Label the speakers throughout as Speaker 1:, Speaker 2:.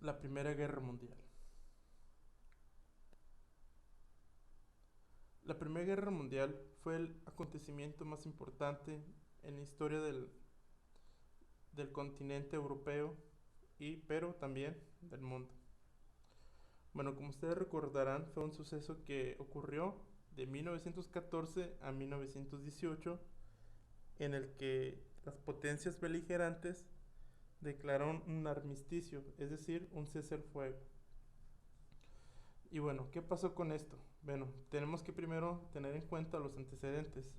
Speaker 1: La Primera Guerra Mundial. La Primera Guerra Mundial fue el acontecimiento más importante en la historia del continente europeo pero también del mundo. Bueno, como ustedes recordarán, fue un suceso que ocurrió de 1914 a 1918, en el que las potencias beligerantes declararon un armisticio, es decir, un cese al fuego. Y bueno, ¿qué pasó con esto? Bueno, tenemos que primero tener en cuenta los antecedentes.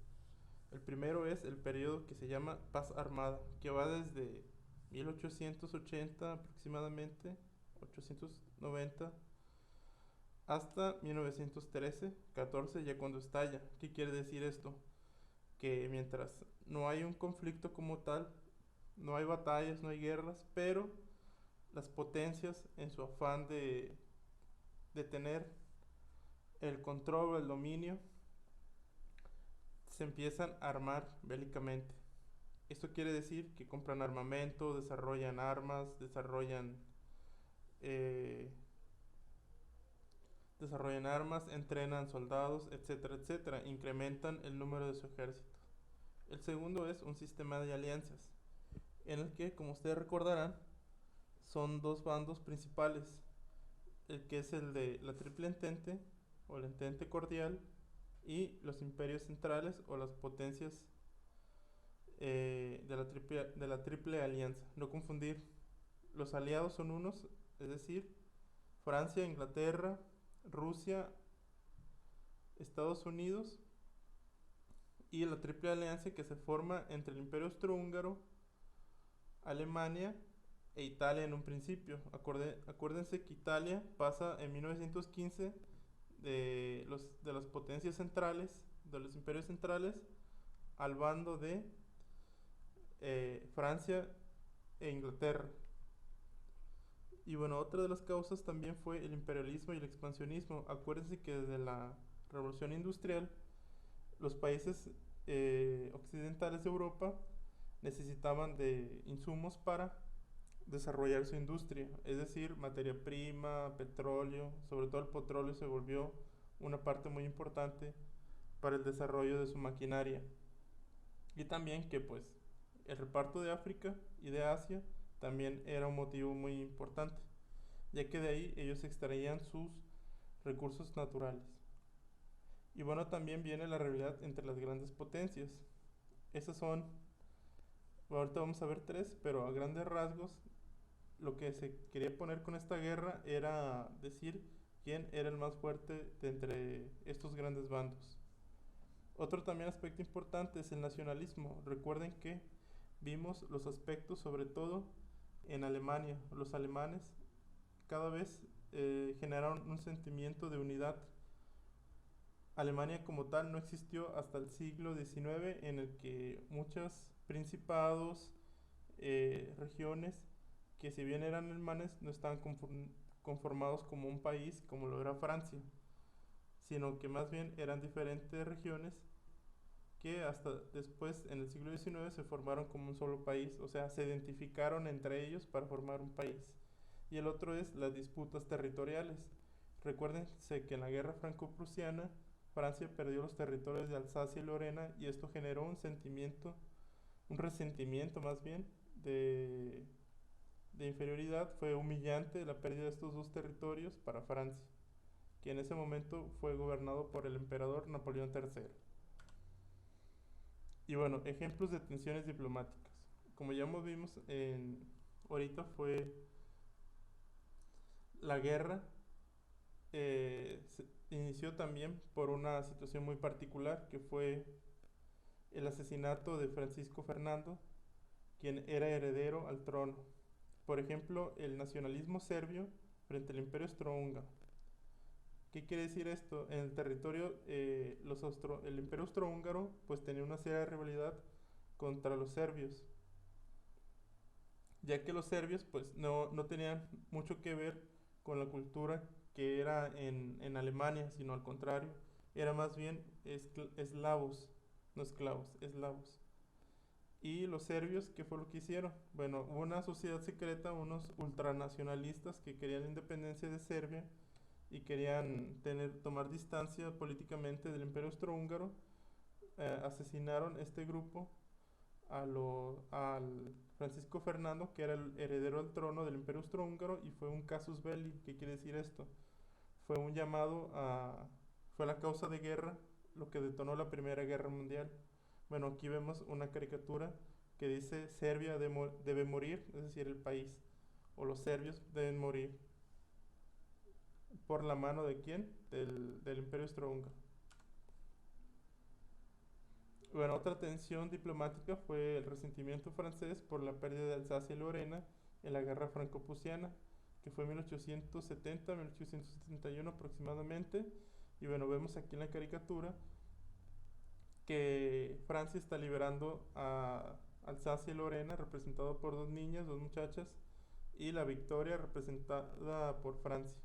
Speaker 1: El primero es el periodo que se llama Paz Armada, que va desde 1880 aproximadamente, 890, hasta 1913, 14, ya cuando estalla. ¿Qué quiere decir esto? Que mientras no hay un conflicto como tal, no hay batallas, no hay guerras, pero las potencias en su afán de tener el control o el dominio se empiezan a armar bélicamente. Esto quiere decir que compran armamento, desarrollan armas, eh, desarrollan armas, entrenan soldados, etcétera, etcétera. Incrementan el número de su ejército. El segundo es un sistema de alianzas, en el que, como ustedes recordarán, son dos bandos principales. El que es el de la Triple Entente o la Entente Cordial, y los imperios centrales o las potencias de la triple alianza. No confundir. Los aliados son unos, es decir, Francia, Inglaterra, Rusia, Estados Unidos, y la triple alianza que se forma entre el Imperio Austrohúngaro, Alemania e Italia en un principio. Acuérdense que Italia pasa en 1915 de las potencias centrales, de los imperios centrales, al bando de Francia e Inglaterra. Y bueno, otra de las causas también fue el imperialismo y el expansionismo. Acuérdense que desde la Revolución Industrial, los países occidentales de Europa necesitaban de insumos para desarrollar su industria, es decir, materia prima, petróleo. Sobre todo el petróleo se volvió una parte muy importante para el desarrollo de su maquinaria. Y también que pues el reparto de África y de Asia también era un motivo muy importante, ya que de ahí ellos extraían sus recursos naturales. Y bueno, también viene la rivalidad entre las grandes potencias. Esas son, ahorita vamos a ver tres, pero a grandes rasgos lo que se quería poner con esta guerra era decir quién era el más fuerte de entre estos grandes bandos. Otro también aspecto importante es el nacionalismo. Recuerden que vimos los aspectos sobre todo en Alemania. Los alemanes cada vez generaron un sentimiento de unidad. Alemania como tal no existió hasta el siglo XIX, en el que muchos principados, regiones que si bien eran alemanes no estaban conformados como un país como lo era Francia, sino que más bien eran diferentes regiones que hasta después en el siglo XIX se formaron como un solo país, o sea, se identificaron entre ellos para formar un país. Y el otro es las disputas territoriales. Recuérdense que en la guerra franco-prusiana Francia perdió los territorios de Alsacia y Lorena, y esto generó un sentimiento, un resentimiento más bien de inferioridad. Fue humillante la pérdida de estos dos territorios para Francia, que en ese momento fue gobernado por el emperador Napoleón III. Y bueno, ejemplos de tensiones diplomáticas. Como ya vimos ahorita fue la guerra. Se inició también por una situación muy particular, que fue el asesinato de Francisco Fernando, quien era heredero al trono. Por ejemplo, el nacionalismo serbio frente al imperio austrohúngaro. ¿Qué quiere decir esto? En el territorio, el imperio austrohúngaro pues tenía una seria rivalidad contra los serbios, ya que los serbios pues no tenían mucho que ver con la cultura que era en Alemania, sino al contrario, era más bien eslavos, no esclavos, eslavos. Y los serbios, ¿qué fue lo que hicieron? Bueno, hubo una sociedad secreta, unos ultranacionalistas que querían la independencia de Serbia y querían tomar distancia políticamente del Imperio Austrohúngaro. Asesinaron este grupo al Francisco Fernando, que era el heredero al trono del Imperio Austrohúngaro, y fue un casus belli. ¿Qué quiere decir esto? Fue un llamado a... fue la causa de guerra lo que detonó la Primera Guerra Mundial. Bueno, aquí vemos una caricatura que dice Serbia debe morir, es decir, el país, o los serbios deben morir. ¿Por la mano de quién? Del Imperio Austrohúngaro. Bueno, otra tensión diplomática fue el resentimiento francés por la pérdida de Alsacia y Lorena en la guerra franco-prusiana, que fue en 1870-1871 aproximadamente. Y bueno, vemos aquí en la caricatura que Francia está liberando a Alsacia y Lorena, representado por dos niñas, dos muchachas, y la victoria representada por Francia.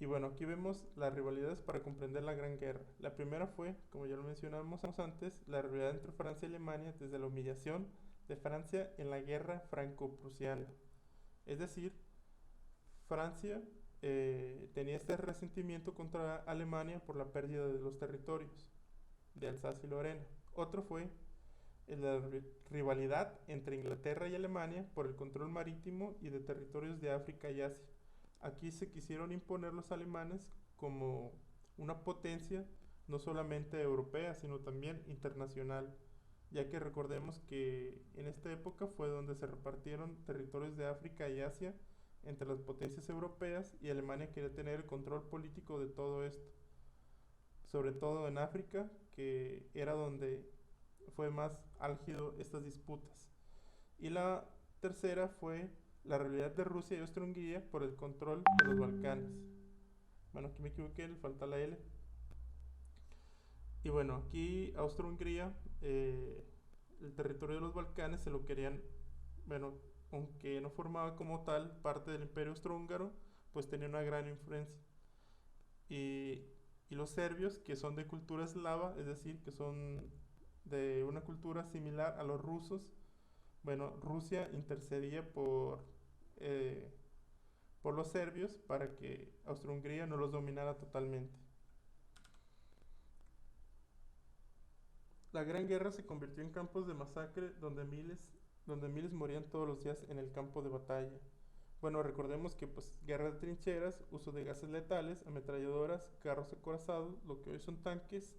Speaker 1: Y bueno, aquí vemos las rivalidades para comprender la Gran Guerra. La primera fue, como ya lo mencionamos antes, la rivalidad entre Francia y Alemania desde la humillación de Francia en la guerra franco-prusiana. Es decir, Francia tenía este resentimiento contra Alemania por la pérdida de los territorios de Alsacia y Lorena. Otro fue la rivalidad entre Inglaterra y Alemania por el control marítimo y de territorios de África y Asia. Aquí se quisieron imponer los alemanes como una potencia no solamente europea, sino también internacional, ya que recordemos que en esta época fue donde se repartieron territorios de África y Asia entre las potencias europeas, y Alemania quería tener el control político de todo esto, sobre todo en África, que era donde fue más álgido estas disputas. Y la tercera fue la rivalidad de Rusia y Austria-Hungría por el control de los Balcanes. Bueno, aquí me equivoqué, le falta la L. Y bueno, aquí Austria-Hungría, el territorio de los Balcanes se lo querían, bueno, aunque no formaba como tal parte del Imperio Austrohúngaro, pues tenía una gran influencia. Y, y los serbios, que son de cultura eslava, es decir, que son de una cultura similar a los rusos, bueno, Rusia intercedía eh, por los serbios para que Austria-Hungría no los dominara totalmente. La Gran Guerra se convirtió en campos de masacre donde miles morían todos los días en el campo de batalla. Bueno, recordemos que pues guerra de trincheras, uso de gases letales, ametralladoras, carros acorazados, lo que hoy son tanques,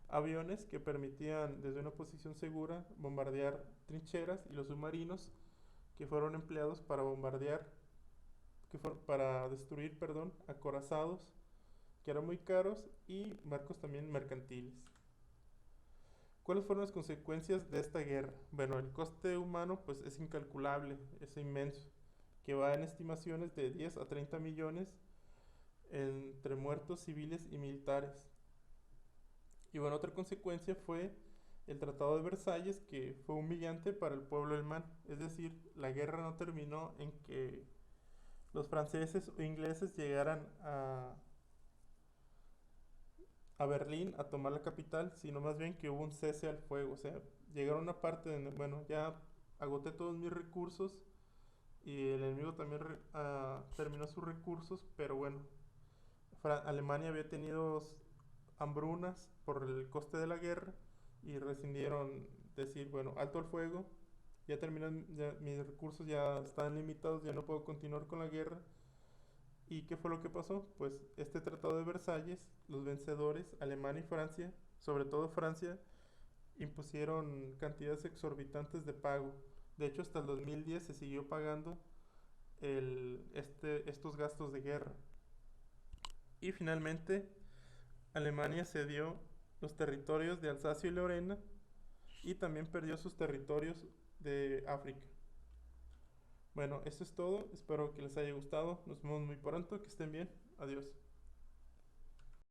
Speaker 1: aviones que permitían desde una posición segura bombardear trincheras, y los submarinos que fueron empleados para para destruir, perdón, acorazados que eran muy caros, y barcos también mercantiles. ¿Cuáles fueron las consecuencias de esta guerra? Bueno, el coste humano pues es incalculable, es inmenso, que va en estimaciones de 10 a 30 millones entre muertos civiles y militares. Y bueno, otra consecuencia fue el Tratado de Versalles, que fue humillante para el pueblo alemán. Es decir, la guerra no terminó en que los franceses o ingleses llegaran a Berlín a tomar la capital, sino más bien que hubo un cese al fuego. O sea, llegaron a una parte donde, bueno, ya agoté todos mis recursos, y el enemigo también terminó sus recursos, pero bueno, Alemania había tenido hambrunas por el coste de la guerra, y decidieron decir, bueno, alto el fuego, ya terminan, ya, mis recursos ya están limitados, ya no puedo continuar con la guerra. ¿Y qué fue lo que pasó? Pues este Tratado de Versalles, los vencedores, Alemania y Francia, sobre todo Francia, impusieron cantidades exorbitantes de pago. De hecho, hasta el 2010 se siguió pagando estos gastos de guerra. Y finalmente, Alemania cedió los territorios de Alsacia y Lorena, y también perdió sus territorios de África. Bueno, eso es todo. Espero que les haya gustado. Nos vemos muy pronto. Que estén bien. Adiós.